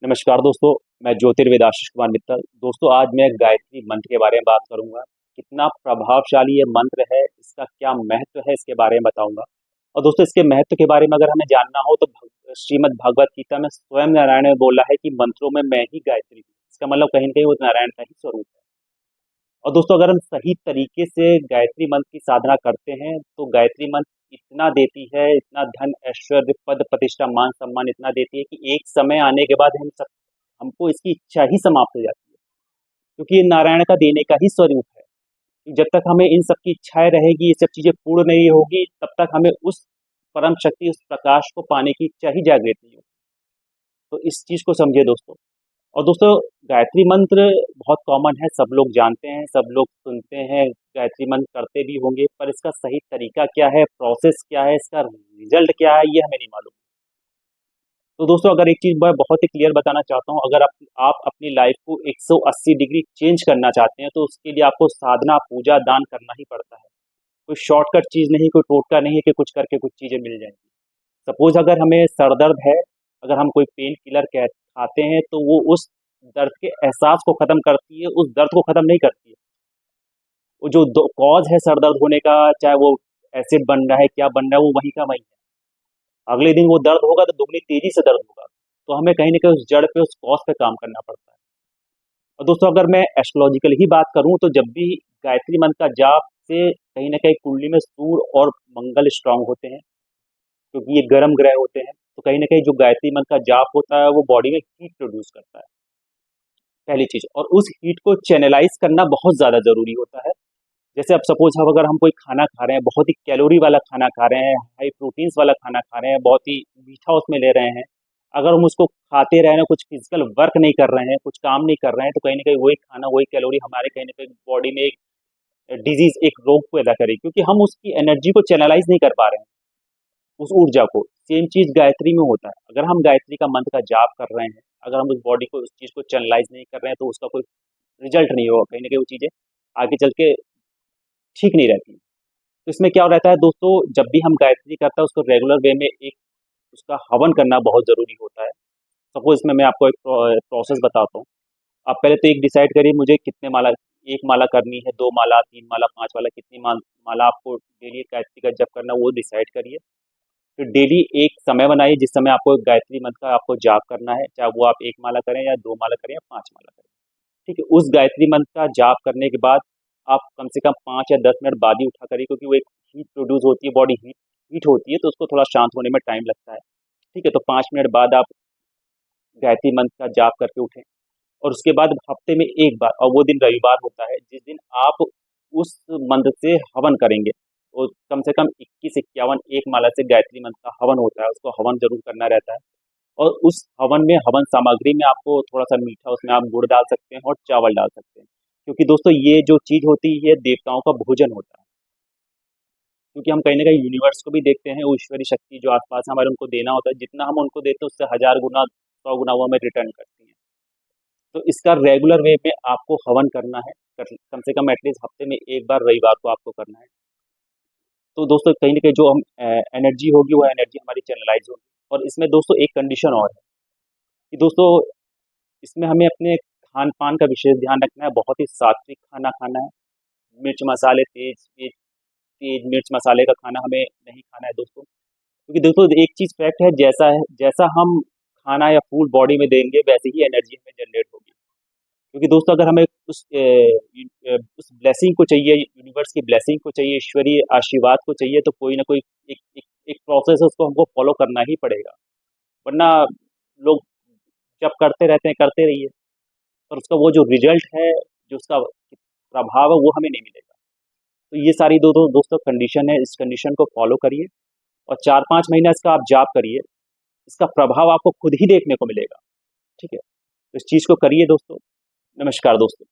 नमस्कार दोस्तों, मैं ज्योतिर्वेद आशीष कुमार मित्तल। दोस्तों, आज मैं गायत्री मंत्र के बारे में बात करूंगा। कितना प्रभावशाली ये मंत्र है, इसका क्या महत्व है, इसके बारे में बताऊंगा। और दोस्तों, इसके महत्व के बारे में अगर हमें जानना हो तो श्रीमद् भागवत गीता में स्वयं नारायण ने बोला है कि मंत्रों में मैं ही गायत्री हूँ। इसका मतलब कहीं न कहीं वो नारायण का ही स्वरूप है। और दोस्तों, अगर हम सही तरीके से गायत्री मंत्र की साधना करते हैं तो गायत्री मंत्र इतना देती है, इतना धन ऐश्वर्य पद प्रतिष्ठा मान सम्मान इतना देती है कि एक समय आने के बाद हमको इसकी इच्छा ही समाप्त हो जाती है, क्योंकि ये नारायण का देने का ही स्वरूप है। कि जब तक हमें इन सब की इच्छाएं रहेगी, ये सब चीजें पूर्ण नहीं होगी, तब तक हमें उस परम शक्ति, उस प्रकाश को पाने की इच्छा ही जागृत नहीं होगी। तो इस चीज को समझिए दोस्तों। और दोस्तों, गायत्री मंत्र बहुत कॉमन है, सब लोग जानते हैं, सब लोग सुनते हैं, गायत्री मंत्र करते भी होंगे, पर इसका सही तरीका क्या है, प्रोसेस क्या है, इसका रिजल्ट क्या है, ये हमें नहीं मालूम। तो दोस्तों, अगर एक चीज मैं बहुत ही क्लियर बताना चाहता हूँ, अगर आप अपनी लाइफ को 180 डिग्री चेंज करना चाहते हैं तो उसके लिए आपको साधना, पूजा, दान करना ही पड़ता है। कोई शॉर्टकट चीज नहीं, कोई टोटका नहीं है कि कुछ करके कुछ चीजें मिल जाएंगी। सपोज अगर हमें सर दर्द है, अगर हम कोई पेन किलर खाते हैं तो वो उस दर्द के एहसास को खत्म करती है, उस दर्द को खत्म नहीं करती है। वो जो कॉज है सर दर्द होने का, चाहे वो एसिड बन रहा है, क्या बन रहा है, वो वहीं का वहीं है। अगले दिन वो दर्द होगा तो दुगनी तेजी से दर्द होगा। तो हमें कहीं ना कहीं उस जड़ पे, उस कॉज पे काम करना पड़ता है। और दोस्तों, अगर मैं एस्ट्रोलॉजिकल ही बात करूं तो जब भी गायत्री मंत्र का जाप से कहीं ना कहीं कुंडली में सूर्य और मंगल स्ट्रांग होते हैं, क्योंकि ये गर्म ग्रह होते हैं, तो कहीं ना कहीं जो गायत्री मंत्र का जाप होता है वो बॉडी में हीट प्रोड्यूस करता है, पहली चीज। और उस हीट को चैनलाइज करना बहुत ज्यादा जरूरी होता है। जैसे अब सपोज अगर हम कोई खाना खा रहे हैं, बहुत ही कैलोरी वाला खाना खा रहे हैं, हाई प्रोटीन्स वाला खाना खा रहे हैं, बहुत ही मीठा उसमें ले रहे हैं, अगर हम उसको खाते रहे हैं, कुछ फिजिकल वर्क नहीं कर रहे हैं, कुछ काम नहीं कर रहे हैं, तो कहीं ना कहीं वही खाना, वही कैलोरी हमारे कहीं ना कहीं बॉडी में एक डिजीज, एक रोग पैदा करेगी, क्योंकि हम उसकी एनर्जी को चैनलाइज नहीं कर पा रहे हैं, उस ऊर्जा को। सेम चीज गायत्री में होता है। अगर हम गायत्री का मंत्र का जाप कर रहे हैं, अगर हम उस बॉडी को, उस चीज को चैनलाइज नहीं कर रहे हैं, तो उसका कोई रिजल्ट नहीं होगा, कहीं ना कहीं वो चीजें आगे चल के ठीक नहीं रहती। तो इसमें क्या रहता है दोस्तों, जब भी हम गायत्री करते हैं उसको रेगुलर वे में एक उसका हवन करना बहुत जरूरी होता है। सपोज इसमें मैं आपको एक प्रोसेस बताता हूँ। आप पहले तो एक डिसाइड करिए मुझे कितने माला, एक माला करनी है, दो माला, तीन माला, पांच माला, कितनी माला आपको डेली गायत्री का जप करना है, वो डिसाइड करिए। फिर डेली एक समय बनाइए जिस समय आपको गायत्री मंत्र का आपको जाप करना है, चाहे वो आप एक माला करें या दो माला करें या पांच माला करें। ठीक है, उस गायत्री मंत्र का जाप करने के बाद आप कम से कम 5 या 10 मिनट बाद ही उठा करिए, क्योंकि वो एक हीट प्रोड्यूस होती है, बॉडी हीट हीट होती है, तो उसको थोड़ा शांत होने में टाइम लगता है। ठीक है, तो 5 मिनट बाद आप गायत्री मंत्र का जाप करके उठें। और उसके बाद हफ्ते में एक बार, और वो दिन रविवार होता है जिस दिन आप उस मंत्र से हवन करेंगे। और कम से कम 21-51 एक माला से गायत्री मंत्र का हवन होता है, उसको हवन जरूर करना रहता है। और उस हवन में, हवन सामग्री में आपको थोड़ा सा मीठा, उसमें आप गुड़ डाल सकते हैं और चावल डाल सकते हैं, क्योंकि दोस्तों ये जो चीज होती है देवताओं का भोजन होता है। क्योंकि हम कहीं ना कहीं यूनिवर्स को भी देखते हैं, वो ईश्वरी शक्ति जो आसपास है, हमारे उनको देना होता है, जितना हम उनको देते हैं उससे 1000 गुना, 100 गुना वो हमें रिटर्न करती हैं। तो इसका रेगुलर वे में आपको हवन करना है, कम से कम एटलीस्ट हफ्ते में एक बार रविवार को आपको करना है। तो दोस्तों, कहीं ना कहीं जो हम एनर्जी होगी, वो एनर्जी हमारी चैनलाइज होगी। और इसमें दोस्तों एक कंडीशन और है कि दोस्तों, इसमें हमें अपने खान पान का विशेष ध्यान रखना है, बहुत ही सात्विक खाना खाना है। मिर्च मसाले, तेज तेज तेज मिर्च मसाले का खाना हमें नहीं खाना है दोस्तों। क्योंकि दोस्तों, एक चीज फैक्ट है, जैसा हम खाना या फूड बॉडी में देंगे, वैसे ही एनर्जी हमें जनरेट होगी। क्योंकि दोस्तों, अगर हमें उस ब्लेसिंग को चाहिए, यूनिवर्स की ब्लेसिंग को चाहिए, ईश्वरीय आशीर्वाद को चाहिए, तो कोई ना कोई एक प्रोसेस है, उसको हमको फॉलो करना ही पड़ेगा। वरना लोग जब करते रहते हैं, करते रहिए, पर उसका वो जो रिजल्ट है, जो उसका प्रभाव है, वो हमें नहीं मिलेगा। तो ये सारी दोस्तों कंडीशन है, इस कंडीशन को फॉलो करिए और 4-5 महीना इसका आप जाप करिए। इसका प्रभाव आपको खुद ही देखने को मिलेगा। ठीक है, तो इस चीज को करिए दोस्तों। नमस्कार दोस्तों।